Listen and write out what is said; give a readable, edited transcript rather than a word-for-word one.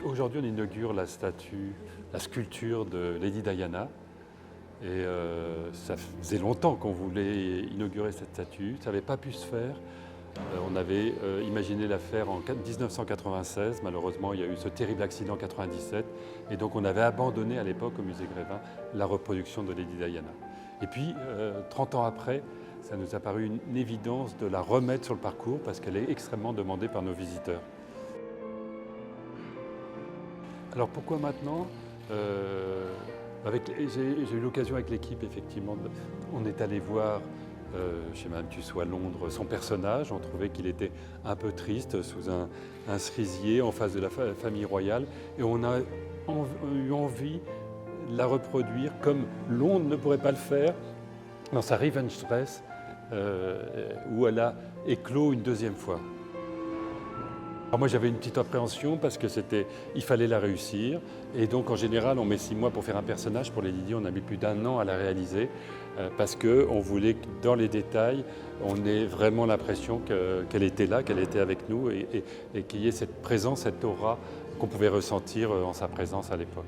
Aujourd'hui, on inaugure la sculpture de Lady Diana. Et ça faisait longtemps qu'on voulait inaugurer cette statue. Ça n'avait pas pu se faire. On avait imaginé la faire en 1996. Malheureusement, il y a eu ce terrible accident en 1997. Et donc, on avait abandonné à l'époque au musée Grévin la reproduction de Lady Diana. Et puis, 30 ans après, ça nous a paru une évidence de la remettre sur le parcours parce qu'elle est extrêmement demandée par nos visiteurs. Alors pourquoi maintenant j'ai eu l'occasion avec l'équipe, effectivement, on est allé voir chez Madame Tussaud à Londres son personnage. On trouvait qu'il était un peu triste sous un cerisier en face de la famille royale. Et on a eu envie de la reproduire comme Londres ne pourrait pas le faire dans sa Revenge Dress où elle a éclos une deuxième fois. Alors moi j'avais une petite appréhension parce que il fallait la réussir et donc en général on met 6 mois pour faire un personnage. Pour les Lydie on a mis plus d'1 an à la réaliser parce qu'on voulait que dans les détails on ait vraiment l'impression qu'elle était là, qu'elle était avec nous et qu'il y ait cette présence, cette aura qu'on pouvait ressentir en sa présence à l'époque.